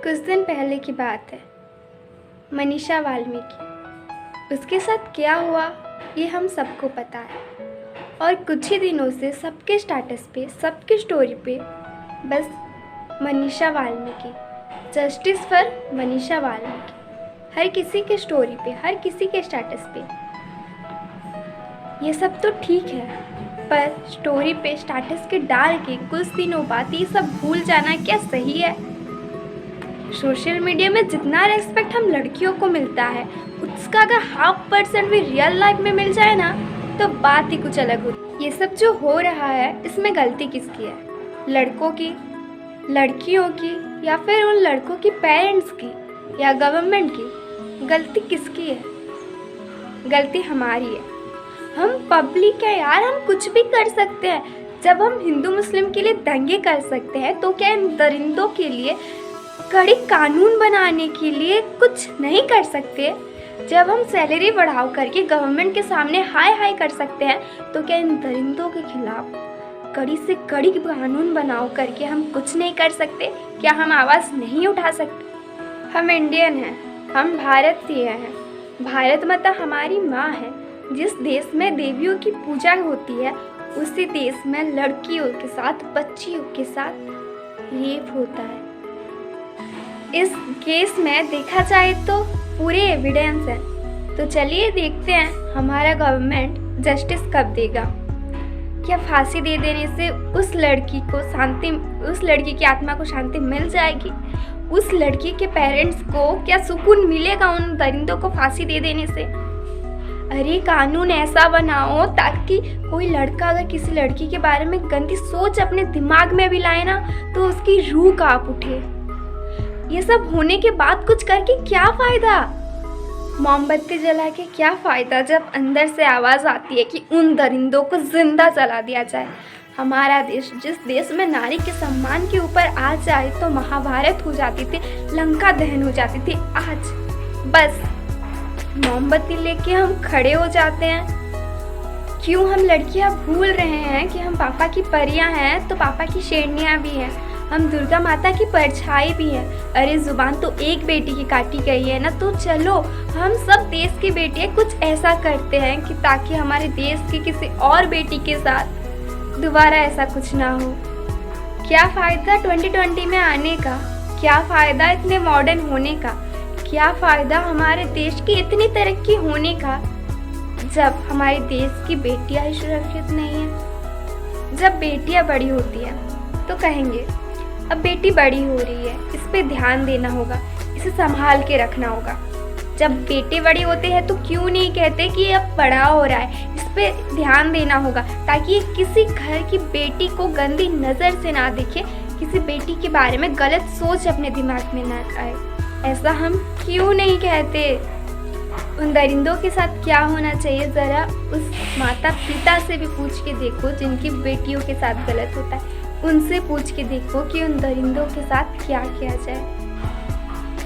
कुछ दिन पहले की बात है। मनीषा वाल्मीकि, उसके साथ क्या हुआ ये हम सबको पता है। और कुछ ही दिनों से सबके स्टेटस पे, सबकी स्टोरी पे बस मनीषा वाल्मीकि, जस्टिस फॉर मनीषा वाल्मीकि, हर किसी के स्टोरी पे, हर किसी के स्टेटस पे। ये सब तो ठीक है, पर स्टोरी पे स्टेटस के डाल के कुछ दिनों बाद ये सब भूल जाना क्या सही है? सोशल मीडिया में जितना रेस्पेक्ट हम लड़कियों को मिलता है, उसका अगर 0.5% भी रियल लाइफ में मिल जाए ना, तो बात ही कुछ अलग होती। ये सब जो हो रहा है, इसमें गलती किसकी है? लड़कों की, लड़कियों की, या फिर उन लड़कों की पेरेंट्स की, या गवर्नमेंट की? गलती किसकी है? गलती हमारी है। हम पब्लिक है यार, हम कुछ भी कर सकते हैं। जब हम हिंदू मुस्लिम के लिए दंगे कर सकते हैं, तो क्या इन दरिंदों के लिए कड़ी कानून बनाने के लिए कुछ नहीं कर सकते? जब हम सैलरी बढ़ाओ करके गवर्नमेंट के सामने हाय हाय कर सकते हैं, तो क्या इन दरिंदों के खिलाफ कड़ी से कड़ी कानून बनाओ करके हम कुछ नहीं कर सकते? क्या हम आवाज़ नहीं उठा सकते? हम इंडियन हैं, हम भारतीय हैं। भारत माता हमारी माँ है। जिस देश में देवियों की पूजा होती है, उसी देश में लड़कियों के साथ, बच्चियों के साथ रेप होता है। इस केस में देखा जाए तो पूरे एविडेंस है। तो चलिए देखते हैं हमारा गवर्नमेंट जस्टिस कब देगा। क्या फांसी दे देने से उस लड़की को शांति, उस लड़की की आत्मा को शांति मिल जाएगी? उस लड़की के पेरेंट्स को क्या सुकून मिलेगा उन दरिंदों को फांसी दे देने से? अरे कानून ऐसा बनाओ ताकि कोई लड़का अगर किसी लड़की के बारे में गंदी सोच अपने दिमाग में भी लाए ना, तो उसकी रूह कांप उठे। ये सब होने के बाद कुछ करके क्या फ़ायदा? मोमबत्ती जला के क्या फ़ायदा जब अंदर से आवाज़ आती है कि उन दरिंदों को जिंदा जला दिया जाए। हमारा देश, जिस देश में नारी के सम्मान के ऊपर आ जाए तो महाभारत हो जाती थी, लंका दहन हो जाती थी, आज बस मोमबत्ती लेके हम खड़े हो जाते हैं। क्यों हम लड़कियां भूल रहे हैं कि हम पापा की परियां हैं तो पापा की शेरनियां भी हैं, हम दुर्गा माता की परछाई भी हैं। अरे जुबान तो एक बेटी की काटी गई है ना, तो चलो हम सब देश की बेटियां कुछ ऐसा करते हैं कि ताकि हमारे देश की किसी और बेटी के साथ दोबारा ऐसा कुछ ना हो। क्या फ़ायदा 2020 में आने का? क्या फ़ायदा इतने मॉडर्न होने का? क्या फ़ायदा हमारे देश की इतनी तरक्की होने का, जब हमारे देश की बेटियां ही सुरक्षित नहीं हैं? जब बेटियां बड़ी होती हैं तो कहेंगे अब बेटी बड़ी हो रही है, इस पे ध्यान देना होगा, इसे संभाल के रखना होगा। जब बेटे बड़े होते हैं तो क्यों नहीं कहते कि अब बड़ा हो रहा है, इस पे ध्यान देना होगा, ताकि किसी घर की बेटी को गंदी नज़र से ना दिखे, किसी बेटी के बारे में गलत सोच अपने दिमाग में ना आए। ऐसा हम क्यों नहीं कहते? उन दरिंदों के साथ क्या होना चाहिए, ज़रा उस माता पिता से भी पूछ के देखो जिनकी बेटियों के साथ गलत होता है। उनसे पूछ के देखो कि उन दरिंदों के साथ क्या किया जाए।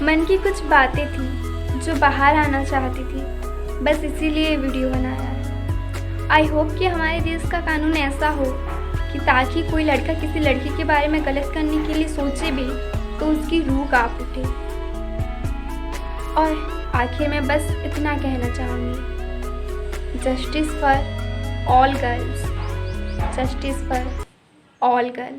मन की कुछ बातें थी जो बाहर आना चाहती थी, बस इसीलिए वीडियो बनाया है। आई होप कि हमारे देश का कानून ऐसा हो कि ताकि कोई लड़का किसी लड़की के बारे में गलत करने के लिए सोचे भी तो उसकी रूह कांप उठे। और आखिर में बस इतना कहना चाहूँगी, justice for all girls, justice for all girls.